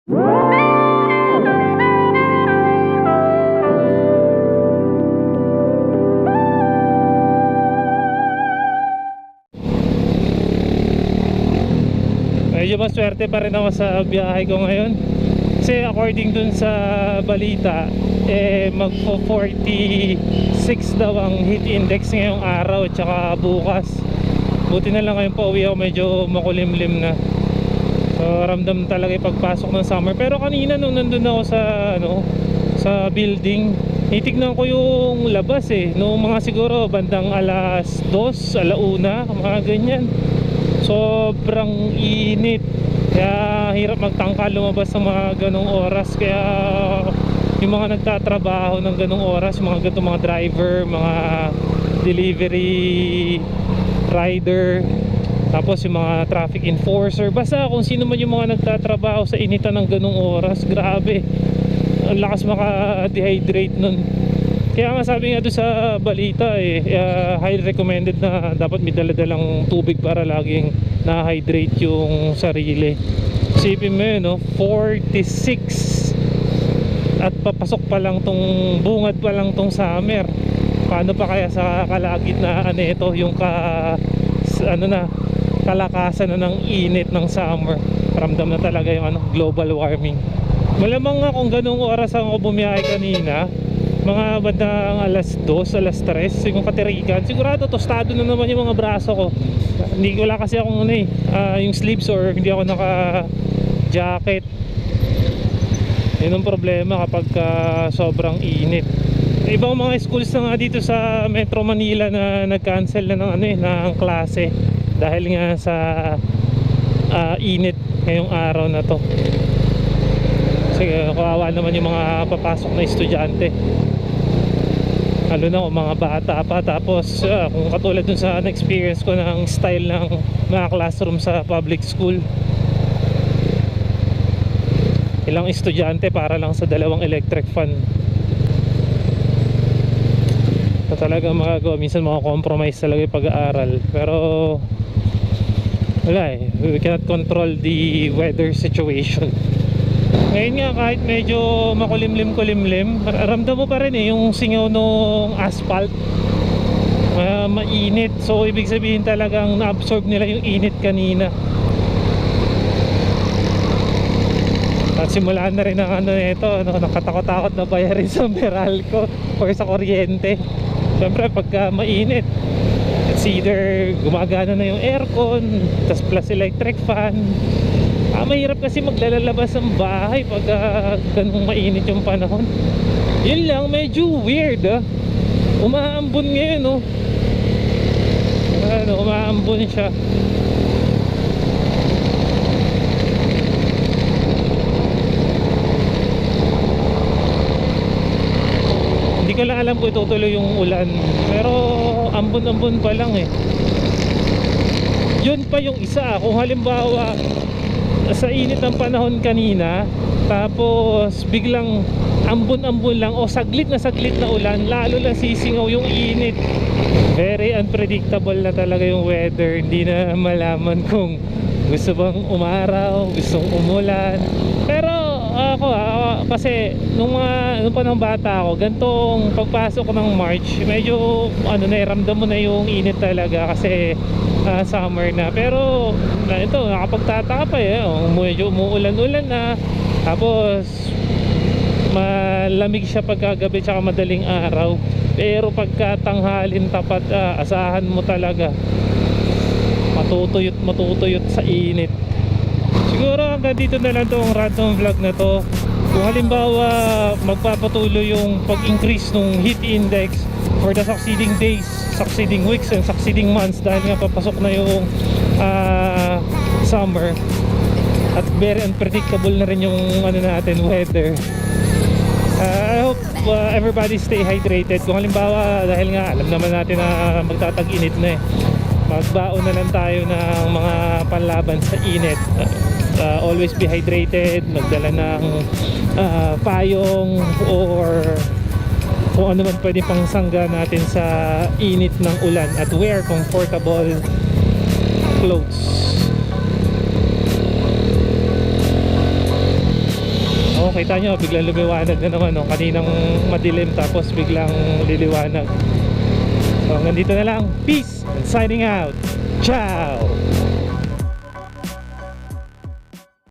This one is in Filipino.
Medyo maswerte pa rin ako sa biyahe ko ngayon. Kasi according dun sa balita, magpo 46 daw ang heat index ngayong araw at saka bukas. Buti na lang ngayon pa uwi ako, medyo makulimlim na. So ramdam talaga yung pagpasok ng summer. Pero kanina nung nandun ako sa building, titignan ko yung labas nung mga siguro bandang alas 2, alauna, mga ganyan. Sobrang init, kaya hirap magtangka lumabas sa mga ganong oras. Kaya yung mga nagtatrabaho ng ganong oras, mga ganitong mga driver, mga delivery rider, tapos yung mga traffic enforcer, basta kung sino man yung mga nagtatrabaho sa initan ng ganong oras, grabe, ang lakas maka-dehydrate nun. Kaya nga sabi nga doon sa balita highly recommended na dapat may dala-dalang tubig para laging na-hydrate yung sarili. Isipin mo yun, 46 at papasok pa lang tong bungad pa lang tong summer. Paano pa kaya sa kalagitnaan ito yung kalakasan na ng init ng summer. Ramdam na talaga yung global warming. Malamang nga kung ganung oras ako bumiyahe kanina, mga bandang alas 2, alas 3, yung katirikan, sigurado tostado na naman yung mga braso ko. Hindi ko lang kasi akong yung sleeves, or hindi ako naka jacket. Yun ang problema kapag sobrang init. Ibang mga schools na nga dito sa Metro Manila na nag-cancel na ng klase dahil nga sa init ngayong araw na to. Kasi kawawa naman yung mga papasok na estudyante, lalo na kung mga bata pa. Tapos kung katulad dun sa na-experience ko ng style ng mga classroom sa public school, ilang estudyante para lang sa 2 electric fan. So talaga magagawa, minsan compromise talaga yung pag-aaral. Pero wala we cannot control the weather situation. Ngayon nga, kahit medyo makulimlim-kulimlim, ramdam mo pa rin yung singaw ng asphalt. Mainit. So ibig sabihin talagang na-absorb nila yung init kanina. At simulaan na rin ang nakatakot-takot na bayarin sa Meralco or sa kuryente. Siyempre pagka mainit, it's either gumagana na yung aircon, tas plus electric fan. Mahirap kasi maglalabas ng bahay pag ganung mainit yung panahon. Yun lang, medyo weird umaambon ngayon umaambon siya. Hindi ko lang alam kung itutuloy yung ulan, pero ambon-ambon pa lang Yun pa yung isa, kung halimbawa sa init ng panahon kanina, tapos biglang ambon-ambon lang o saglit na ulan, lalo lang sisingaw yung init. Very unpredictable na talaga yung weather. Hindi na malaman kung gusto bang umaraw, gustong umulan. Pero ako kasi nung panahon bata ako, gantong pagpasok ng March, medyo ramdam mo na yung init talaga kasi summer na. Pero ito, nakapagtataka pa medyo umuulan-ulan na, tapos malamig siya pagkagabi tsaka madaling araw. Pero pagka tanghalin tapat, asahan mo talaga matutuyot sa init. Siguro hanggang dito na lang tong random vlog na to. Kung halimbawa magpapatuloy yung pag-increase ng heat index for the succeeding days, succeeding weeks and succeeding months, dahil nga papasok na yung summer at very unpredictable na rin yung weather. I hope everybody stay hydrated. Kung halimbawa, dahil nga alam naman natin na magtatag-init na magbaon na lang tayo ng mga panlaban sa init. Always be hydrated, magdala ng payong or kung ano man pwede pang sangga natin sa init ng ulan, at wear comfortable clothes. kita nyo, biglang lumiwanag na naman, no? Kaninang madilim tapos biglang liliwanag. So hanggang dito na lang. Peace and signing out. Ciao.